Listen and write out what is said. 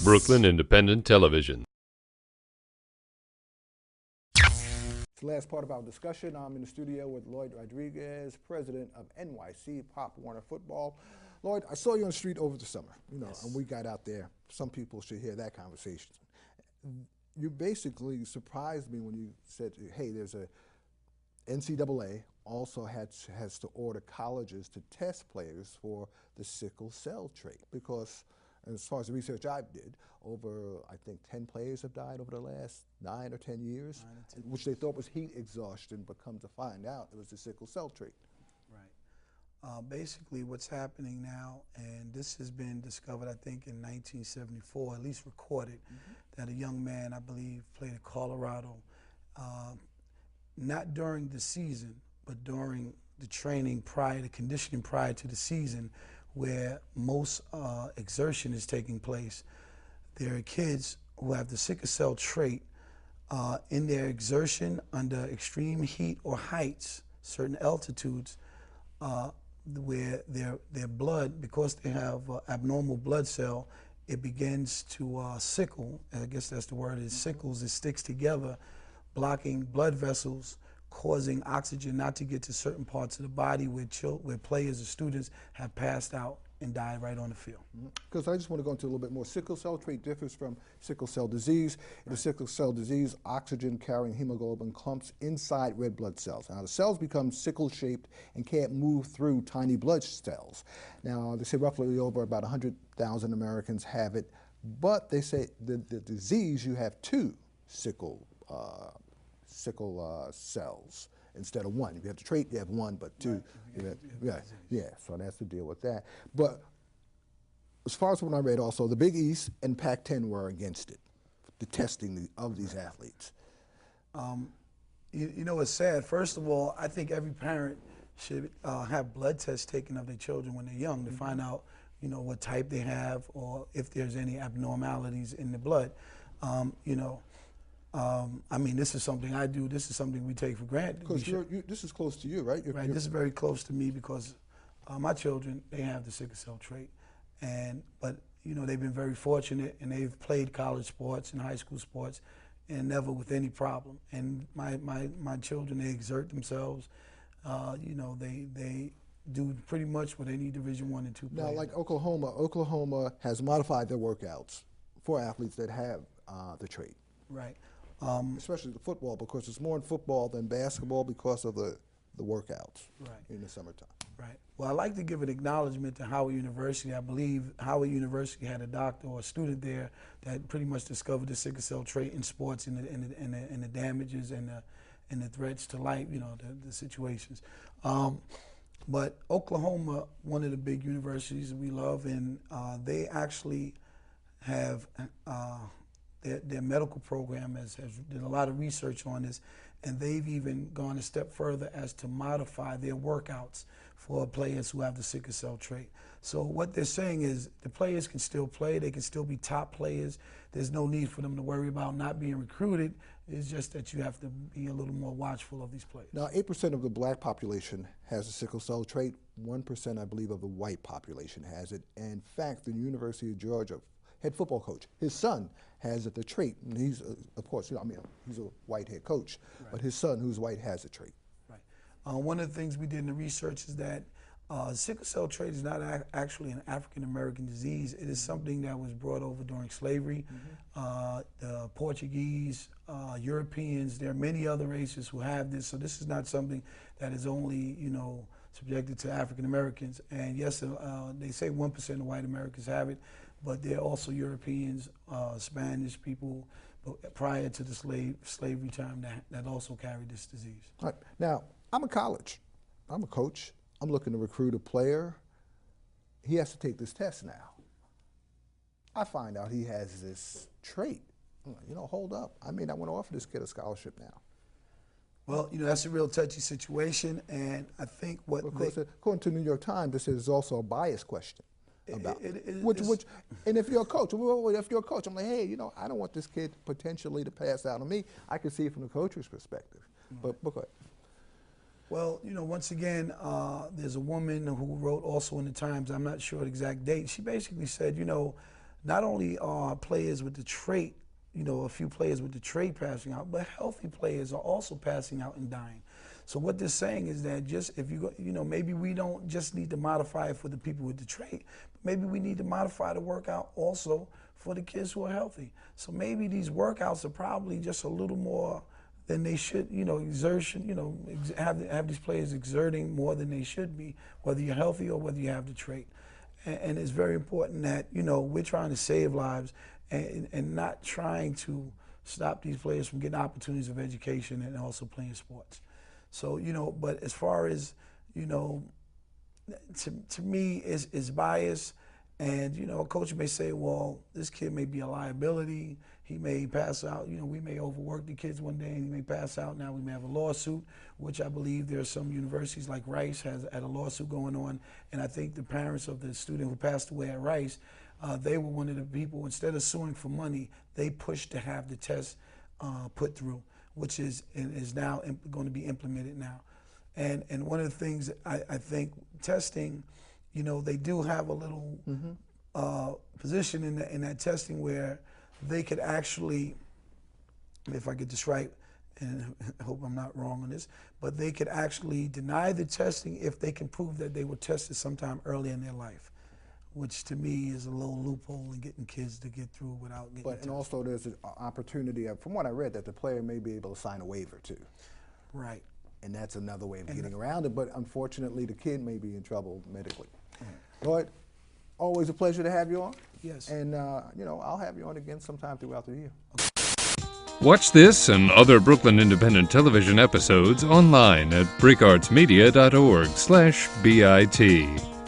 Brooklyn Independent Television. The last part of our discussion. I'm in the studio with Lloyd Rodriguez, president of NYC Pop Warner Football. Lloyd, I saw you on the street over the summer, Yes. and we got out there. Some people should hear that conversation. You basically surprised me when you said, hey, there's a NCAA also has to order colleges to test players for the sickle cell trait because as far as the research I did, over, I think, 10 players have died over the last 9 or 10 years, which they thought was heat exhaustion, but come to find out it was the sickle cell trait. Right. Basically, what's happening now, and this has been discovered, I think, in 1974, at least recorded, that a young man, I believe, played in Colorado, not during the season, but during the training prior, the conditioning prior to the season, where most exertion is taking place. There are kids who have the sickle cell trait in their exertion under extreme heat or heights, certain altitudes, where their blood, because they have abnormal blood cell, it begins to sickle. I guess that's the word, it sickles, it sticks together, blocking blood vessels, causing oxygen not to get to certain parts of the body where players or students have passed out and died right on the field. Because I just want to go into a little bit more. Sickle cell trait differs from sickle cell disease. In the sickle cell disease, oxygen-carrying hemoglobin clumps inside red blood cells. Now, the cells become sickle-shaped and can't move through tiny blood cells. Now, they say roughly over about 100,000 Americans have it, but they say the disease, you have two sickle cells instead of one. If you have the trait, you have one, but two. Right. So that's to deal with that. But as far as what I read also, the Big East and Pac-10 were against it, the testing of these athletes. You know, it's sad. First of all, I think every parent should have blood tests taken of their children when they're young to find out, you know, what type they have or if there's any abnormalities in the blood. I mean, this is something I do. This is something we take for granted. Because this is close to you, right? Right. This is very close to me because my children, they have the sickle cell trait, but you know, they've been very fortunate and they've played college sports and high school sports, and never with any problem. And my children, they exert themselves. You know, they do pretty much what any Division I and II player. Now, like Oklahoma has modified their workouts for athletes that have the trait. Right. Especially the football, because it's more in football than basketball because of the workouts in the summertime. Right. Well, I'd like to give an acknowledgement to Howard University. I believe Howard University had a doctor or a student there that pretty much discovered the sickle cell trait in sports and the damages and the threats to life, you know, the situations. But Oklahoma, one of the big universities that we love, and they actually have their medical program has did a lot of research on this, and they've even gone a step further as to modify their workouts for players who have the sickle cell trait. So what they're saying is the players can still play, they can still be top players. There's no need for them to worry about not being recruited. It's just that you have to be a little more watchful of these players. Now, 8% of the black population has the sickle cell trait. 1%, I believe, of the white population has it. And in fact, the University of Georgia head football coach, his son has the trait. And he's, of course, you know, I mean, he's a white head coach, but his son, who's white, has the trait. Right. One of the things we did in the research is that sickle cell trait is not actually an African-American disease. It is something that was brought over during slavery. The Portuguese, Europeans, there are many other races who have this, so this is not something that is only, you know, subjected to African-Americans. And yes, they say 1% of white Americans have it, but there are also Europeans, Spanish people, prior to the slavery time that also carried this disease. All right. Now, I'm a college. I'm a coach. I'm looking to recruit a player. He has to take this test now. I find out he has this trait. I'm like, you know, hold up. I mean, I want to offer this kid a scholarship now. Well, you know, that's a real touchy situation, and I think what because according to the New York Times, this is also a bias question. About and if you're a coach, I'm like, hey, you know, I don't want this kid potentially to pass out on me. I can see it from the coach's perspective. But go ahead. Well, you know, once again, there's a woman who wrote also in the Times, I'm not sure the exact date, she basically said, you know, not only are players with the trait, a few players with the trait passing out, but healthy players are also passing out and dying. So what they're saying is that just if maybe we don't just need to modify it for the people with the trait, but maybe we need to modify the workout also for the kids who are healthy. So maybe these workouts are probably just a little more than they should, exertion, have these players exerting more than they should be, whether you're healthy or whether you have the trait. And it's very important that, we're trying to save lives and not trying to stop these players from getting opportunities of education and also playing sports. So, but as far as, to me, it's bias. And, a coach may say, well, this kid may be a liability. He may pass out. We may overwork the kids one day and he may pass out. Now we may have a lawsuit, which I believe there are some universities like Rice had a lawsuit going on. And I think the parents of the student who passed away at Rice, they were one of the people, instead of suing for money, they pushed to have the test put through, which is now going to be implemented now. And one of the things I think testing, they do have a little position in that testing where they could actually, if I get this right, and I hope I'm not wrong on this, but they could actually deny the testing if they can prove that they were tested sometime early in their life, which to me is a little loophole in getting kids to get through without getting tested. And also there's an opportunity, from what I read, that the player may be able to sign a waiver too. Right. And that's another way of getting around it, but unfortunately the kid may be in trouble medically. Lloyd, always a pleasure to have you on. Yes. And, I'll have you on again sometime throughout the year. Watch this and other Brooklyn Independent Television episodes online at brickartsmedia.org/BIT.